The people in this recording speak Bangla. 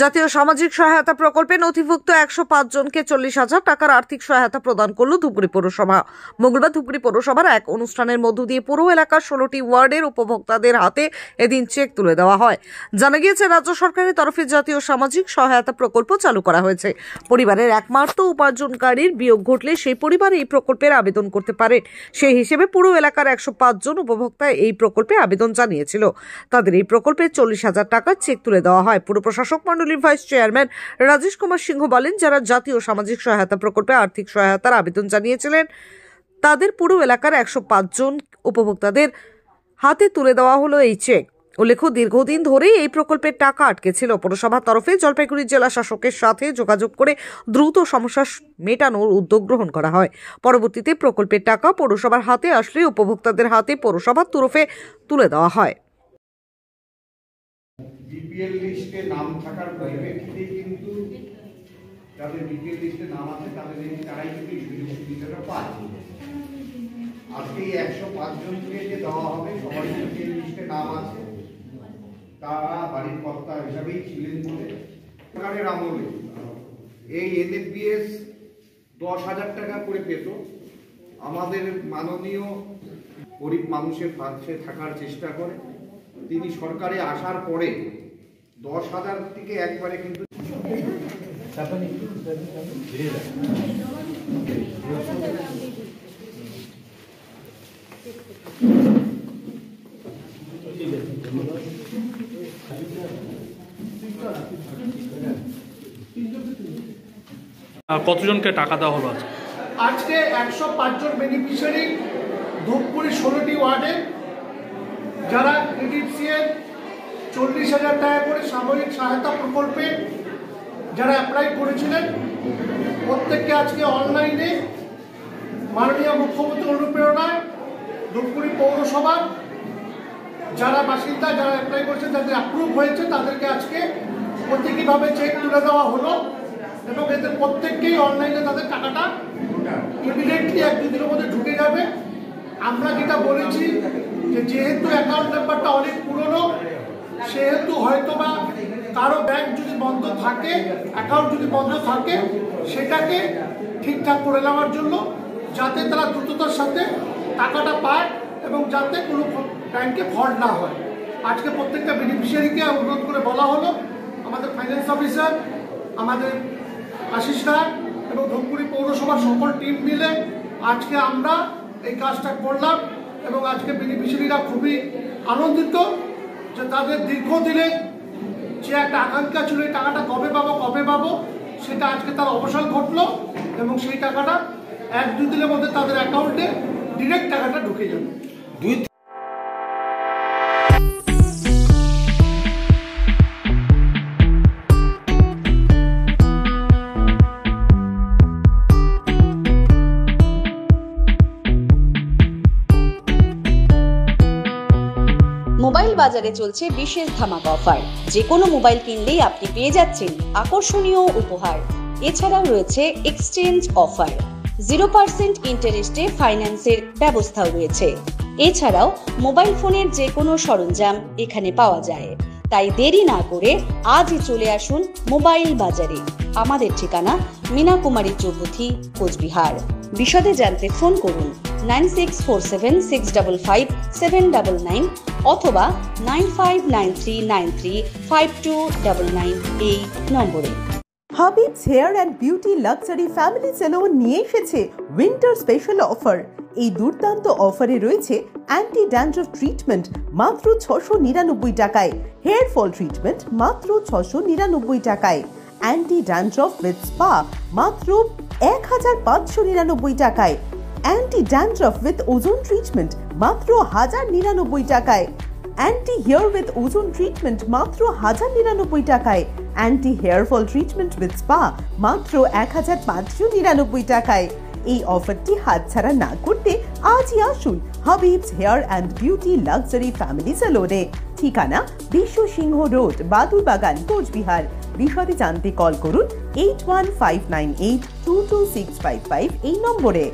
জাতীয় সামাজিক সহায়তা প্রকল্পে নথিভুক্ত 105 জনকে 40,000 টাকার আর্থিক সহায়তা প্রদান করল ধূপগুড়ি পৌরসভা। মঙ্গলবার ধূপগুড়ি পৌরসভার এক অনুষ্ঠানের মধ্য দিয়ে পুরো এলাকার 16টি ওয়ার্ডের উপভোক্তাদের হাতে এদিন চেক তুলে দেওয়া হয়। জানা গিয়েছে, রাজ্য সরকারের তরফে জাতীয় সামাজিক সহায়তা প্রকল্প চালু করা হয়েছে। পরিবারের একমাত্র উপার্জনকারীর বিয়োগ ঘটলে সেই পরিবার এই প্রকল্পের আবেদন করতে পারে। সেই হিসেবে পুরো এলাকার 105 জন উপভোক্তা এই প্রকল্পে আবেদন জানিয়েছিল। তাদের এই প্রকল্পে 40,000 টাকার চেক তুলে দেওয়া হয়। পুর প্রশাসক মন্ডলীর ভাইস চেয়ারম্যান রাজেশ কুমার সিংহ বলেন, যারা জাতীয় সামাজিক সহায়তা প্রকল্পে আর্থিক সহায়তার আবেদন জানিয়েছিলেন তাদের পুরো এলাকার 105 জন উপভোক্তাদের হাতে তুলে দেওয়া হলো এই চেক। উল্লেখ্য, দীর্ঘদিন ধরেই এই প্রকল্পের টাকা আটকে ছিল। পৌরসভার তরফে জলপাইগুড়ি জেলা শাসকের সাথে যোগাযোগ করে দ্রুত সমস্যা মেটানোর উদ্যোগ গ্রহণ করা হয়। পরবর্তীতে প্রকল্পের টাকা পৌরসভার হাতে আসলে উপভোক্তাদের হাতে পৌরসভার তরফে তুলে দেওয়া হয়। বিপিএল লিস্টে নাম থাকার পরিপ্রেক্ষিতে কিন্তু যাদের বিপিএল লিস্টে নাম আছে তারাই কিন্তু সুবিধাটা পায়। আজকে 105 জনকে যে দেওয়া হবে, সবাই বিপিএল লিস্টে নাম আছে, তারা বাড়ির কর্তা হিসাবেই ছিলেন বলে সরকারের আমলে এই এনএফবিএস 10,000 টাকা করে পেত। আমাদের মাননীয় গরিব মানুষের পাশে থাকার চেষ্টা করে তিনি সরকারে আসার পরে 10,000 থেকে একবারে কিন্তু কতজনকে টাকা দেওয়া হলো আজকে 105 জন বেনিফিশিয়ারি ধূপগুড়ি 16টি ওয়ার্ডে, যারা ক্রেডিটসিএর 40,000 টাকা করে সাময়িক সহায়তা প্রকল্পে যারা অ্যাপ্লাই করেছিলেন, প্রত্যেককে আজকে অনলাইনে মাননীয় মুখ্যমন্ত্রীর অনুপ্রেরণায় ধূপগুড়ি পৌরসভার যারা বাসিন্দা যারা অ্যাপ্লাই করেছেন, যাদের অ্যাপ্রুভ হয়েছে, তাদেরকে আজকে প্রতীকীভাবে চেক তুলে দেওয়া হলো এবং এদের প্রত্যেককেই অনলাইনে তাদের টাকাটা ইমিডিয়েটলি 1-2 দিনের মধ্যে ঢুকে যাবে। আমরা যেটা বলেছি যে যেহেতু অ্যাকাউন্ট নাম্বারটা অনেক পুরনো, সেহেতু হয়তো বা কারো ব্যাংক যদি বন্ধ থাকে, অ্যাকাউন্ট যদি বন্ধ থাকে, সেটাকে ঠিকঠাক করে নেওয়ার জন্য, যাতে তারা দ্রুততার সাথে টাকাটা পায় এবং যাতে কোনো ব্যাংকে ফল্ট না হয়। আজকে প্রত্যেকটা বেনিফিশিয়ারিকে অনুরোধ করে বলা হলো, আমাদের ফাইন্যান্স অফিসার, আমাদের আশিস রায় এবং ধূপগুড়ি পৌরসভার সকল টিম মিলে আজকে আমরা এই কাজটা করলাম এবং আজকে বেনিফিশিয়ারিরা খুবই আনন্দিত যে তাদের দীর্ঘদিনের যে একটা আকাঙ্ক্ষা ছিল এই টাকাটা কবে পাবো সেটা আজকে তার অবসান ঘটলো এবং সেই টাকাটা 1-2 দিনের মধ্যে তাদের অ্যাকাউন্টে ডিরেক্ট টাকাটা ঢুকে যাবে। মোবাইল বাজারে চলছে বিশেষ ধামাকা অফার। যে কোনো মোবাইল কিনলেই আপনি পেয়ে যাচ্ছেন আকর্ষণীয় উপহার। এছাড়াও রয়েছে এক্সচেঞ্জ অফার, 0% ইন্টারেস্টে ফাইন্যান্সের ব্যবস্থাও রয়েছে। এছাড়াও মোবাইল ফোনের যে কোনো সরঞ্জাম এখানে পাওয়া যায়। তাই দেরি না করে আজই চলে আসুন মোবাইল বাজারে। আমাদের ঠিকানা মীনা কুমারী চৌপথি, কোচবিহার। বিশদে জানতে ফোন করুন 9647655799 অথবা 9593935299 এই নম্বরে। Habibs hair and beauty luxury family salon নিয়ে এসেছে উইন্টার স্পেশাল অফার। এই দুর্দান্ত অফারে রয়েছে অ্যান্টি ড্যান্ড্রফ ট্রিটমেন্ট মাত্র 699 টাকায়, হেয়ার ফল ট্রিটমেন্ট মাত্র 699 টাকায়, অ্যান্টি ড্যান্ড্রফ উইথ স্পা মাত্র 1599 টাকায়, anti dandruff with ozone treatment মাত্র 1099 টাকায়, anti hair with ozone treatment মাত্র 1099 টাকায়, anti hair fall treatment with spa মাত্র 1599 টাকায়। এই অফারটি হাতছাড়া না করতে আজই আসুন Habibs hair and beauty luxury family সেলুনে। ঠিকানা বিশ্ব সিংহ রোড, বাদুরবাগান, কোচবিহার। বিশদে জানতে কল করুন 8159822655 এই নম্বরে।